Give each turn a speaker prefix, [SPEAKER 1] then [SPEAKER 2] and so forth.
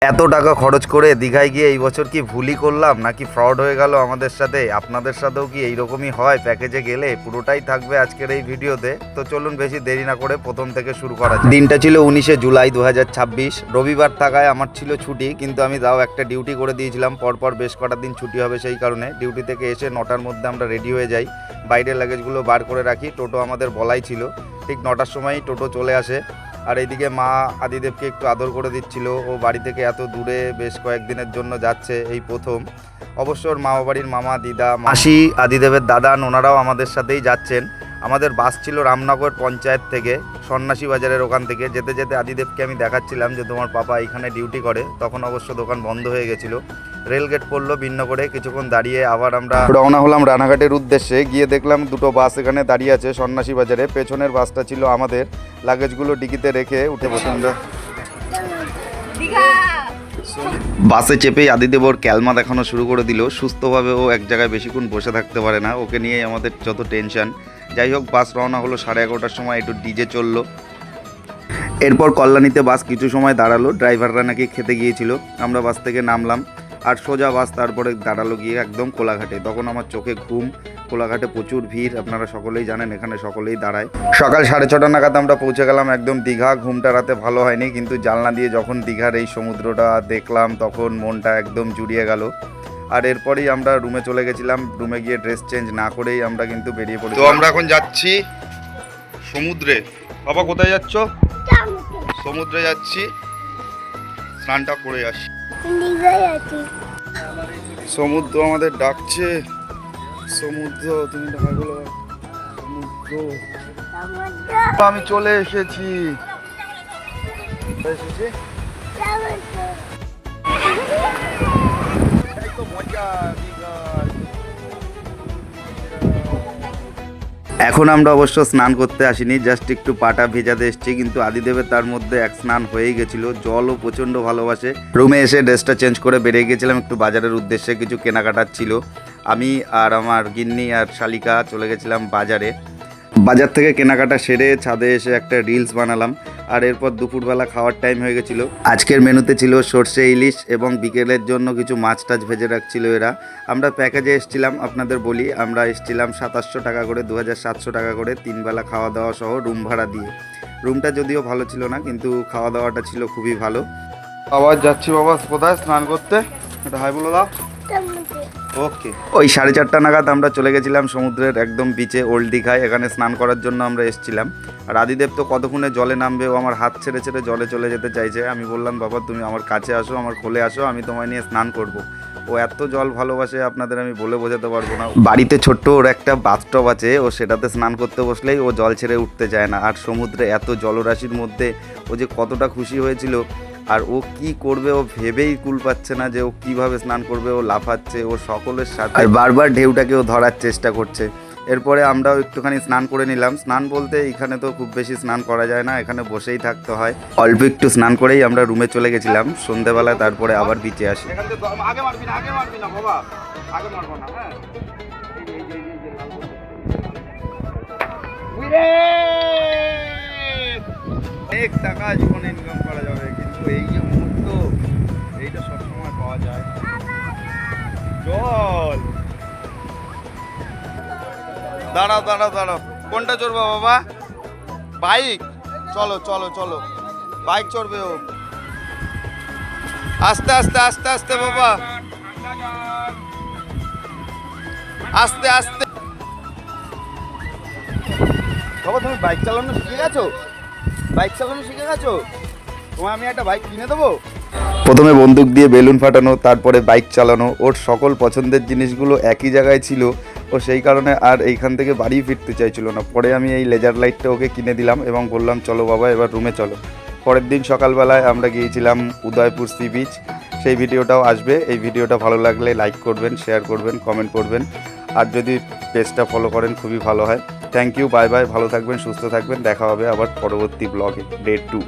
[SPEAKER 1] এত টাকা খরচ করে দীঘায় গিয়ে এই বছর কি ভুলই করলাম নাকি ফ্রড হয়ে গেল আমাদের সাথে? আপনাদের সাথেও কি এইরকমই হয় প্যাকেজে গেলে? পুরোটাই থাকবে আজকের এই ভিডিওতে। তো চলুন বেশি দেরি না করে প্রথম থেকে শুরু করা যাক। দিনটা ছিল 19শে জুলাই 2026, রবিবার থাকায় আমার ছিল ছুটি, কিন্তু আমি তাও একটা ডিউটি করে দিয়েছিলাম। পরপর বেশ কটা দিন ছুটি হবে, সেই কারণে ডিউটি থেকে এসে 9টার মধ্যে আমরা রেডি হয়ে যাই। বাইরের লাগেজগুলো বার করে রাখি। টোটো আমাদের বলাই ছিল, ঠিক 9টার সময়ই টোটো চলে আসে। আর এইদিকে মা আদিদেবকে একটু আদর করে দিচ্ছিল। ও বাড়ি থেকে এত দূরে বেশ কয়েকদিনের জন্য যাচ্ছে, এই প্রথম। অবশ্য ওর মামা বাড়ির মামা, দিদা, মাসি, আদিদেবের দাদা, ওনারাও আমাদের সাথেই যাচ্ছেন। আমাদের বাস ছিল রামনগর পঞ্চায়েত থেকে, সন্ন্যাসী বাজারের ওখান থেকে। যেতে যেতে আদিদেবকে আমি দেখাচ্ছিলাম যে তোমার পাপা এখানে ডিউটি করে। তখন অবশ্য দোকান বন্ধ হয়ে গেছিলো। রেলগেট পড়লো ভিন্ন করে, কিছুক্ষণ দাঁড়িয়ে আবার আমরা রওনা হলাম রানাঘাটের উদ্দেশ্যে। গিয়ে দেখলাম দুটো বাস এখানে দাঁড়িয়ে আছে সন্ন্যাসী বাজারে। পেছনের বাসটা ছিল আমাদের। লাগেজগুলো ডিকিতে রেখে উঠে বসে আমরা বাসে চেপেই আদিদেব ওর ক্যালমা দেখানো শুরু করে দিল। সুস্থভাবে ও এক জায়গায় বেশিক্ষণ বসে থাকতে পারে না, ওকে নিয়েই আমাদের যত টেনশন। যাই হোক, বাস রওনা হলো 11:30টার সময়, একটু ডিজে চললো। এরপর কল্যাণীতে বাস কিছু সময় দাঁড়ালো, ড্রাইভাররা নাকি খেতে গিয়েছিল। আমরা বাস থেকে নামলাম আর সোজা বাস তারপরে দাঁড়ালো গিয়ে একদম কোলাঘাটে। তখন আমার চোখে ঘুম। কোলাঘাটে প্রচুর ভিড়, আপনারা সকলেই জানেন, এখানে সকলেই দাঁড়ায়। সকাল 6:30 নাগাদ আমরা পৌঁছে গেলাম একদম দীঘা। ঘুমটা রাতে ভালো হয়নি, কিন্তু জানলা দিয়ে যখন দীঘার এই সমুদ্রটা দেখলাম তখন মনটা একদম জুড়িয়ে গেল। আর এরপরেই আমরা রুমে চলে গেছিলাম। রুমে গিয়ে ড্রেস চেঞ্জ না করেই আমরা কিন্তু বেরিয়ে পড়ি। তো আমরা এখন যাচ্ছি সমুদ্রে। বাবা কোথায় যাচ্ছ? সমুদ্রে যাচ্ছি, স্নানটা করে আসি। সমুদ্র আমাদের ডাকছে। সমুদ্র, তুমি দেখা গেলো সমুদ্র। আমি চলে এসেছি। এখন আমরা অবশ্য স্নান করতে আসিনি, জাস্ট একটু পাটা ভেজাতে এসেছি। কিন্তু আদিদেবের তার মধ্যে এক স্নান হয়েই গেছিল। জলও প্রচণ্ড ভালোবাসে। রুমে এসে ড্রেসটা চেঞ্জ করে বেরিয়ে গেছিলাম একটু বাজারের উদ্দেশ্যে। কিছু কেনাকাটার ছিল। আমি আর আমার গিন্নি আর শালিকা চলে গেছিলাম বাজারে। বাজার থেকে কেনাকাটা সেরে ছাদে এসে একটা রিলস বানালাম। আর এরপর দুপুরবেলা খাওয়ার টাইম হয়ে গেছিলো। আজকের মেনুতে ছিল সর্ষে ইলিশ এবং বিকেলের জন্য কিছু মাছ টাছ ভেজে রাখছিল এরা। আমরা প্যাকেজে এসেছিলাম, আপনাদের বলি, আমরা এসেছিলাম 2700 টাকা করে, 2700 টাকা করে 3 বেলা খাওয়া দাওয়া সহ রুম ভাড়া দিয়ে। রুমটা যদিও ভালো ছিল না, কিন্তু খাওয়া দাওয়াটা ছিল খুবই ভালো। আবার যাচ্ছি বাবা কোথায় স্নান করতে, এটা হাই বলে দাও। ওকে, ওই 4:30 নাগাদ আমরা চলে গেছিলাম সমুদ্রের একদম বিচে, ওল্ড দীঘায়। এখানে স্নান করার জন্য আমরা এসেছিলাম। আর আদিদেব তো কতক্ষণে জলে নামবে, ও আমার হাত ছেড়ে ছেড়ে জলে চলে যেতে চাইছে। আমি বললাম বাবা তুমি আমার কাছে আসো, আমার কোলে আসো, আমি তোমায় নিয়ে স্নান করব। ও এত জল ভালোবাসে আপনাদের আমি বলে বোঝাতে পারবো না। বাড়িতে ছোট্ট ওর একটা বাথটব আছে, ও সেটাতে স্নান করতে বসলেই ও জল ছেড়ে উঠতে চায় না। আর সমুদ্রে এত জলরাশির মধ্যে ও যে কতটা খুশি হয়েছিল। আর ও কি করবে ও ভেবেই কুল পাচ্ছে না যে ও কিভাবে স্নান করবে। ও লাফাচ্ছে ও সকলের সাথে, আর বারবার ঢেউটাকে ও ধরার চেষ্টা করছে। এরপরে আমরাও একটুখানি স্নান করে নিলাম। স্নান বলতে এখানে তো খুব বেশি স্নান করা যায় না, এখানে বসেই থাকতে হয়। অল্প একটু স্নান করেই আমরা রুমে চলে গেছিলাম সন্ধ্যেবেলায়। তারপরে আবার বিচে আসি। অনেক টাকা জীবনে ইনকাম করা যাবে, কিন্তু এই যে মুহূর্ত, এইটা সবসময় পাওয়া যায়। চল দাঁড়াও দাঁড়াও দাঁড়াও, কোনটা চড়বো বাবা? বাইক? চলো চলো চলো, বাইক চড়বে ও। আস্তে আস্তে আস্তে আস্তে বাবা, আস্তে আস্তে। বাবা তুমি বাইক চালানো শিখে গেছো? বাইক চালানো শিখে গেছো? তোমায় আমি একটা বাইক কিনে দেবো। প্রথমে বন্দুক দিয়ে বেলুন ফাটানো, তারপরে বাইক চালানো। ওর সকল পছন্দের জিনিসগুলো একই জায়গায় ছিল। ও সেই কারণে আর এইখান থেকে বাড়ি ফিরতে চাইছিল না। পরে আমি এই লেজার লাইটটা ওকে কিনে দিলাম এবং বললাম চলো বাবা এবার রুমে চলো। পরের দিন সকালবেলায় আমরা গিয়েছিলাম উদয়পুর সি বিচ। সেই ভিডিওটাও আসবে। এই ভিডিওটা ভালো লাগলে লাইক করবেন, শেয়ার করবেন, কমেন্ট করবেন। আর যদি পেজটা ফলো করেন খুবই ভালো হয়। থ্যাংক ইউ, বাই বাই, ভালো থাকবেন, সুস্থ থাকবেন। দেখা হবে আবার পরবর্তী ব্লগে, ডে 2।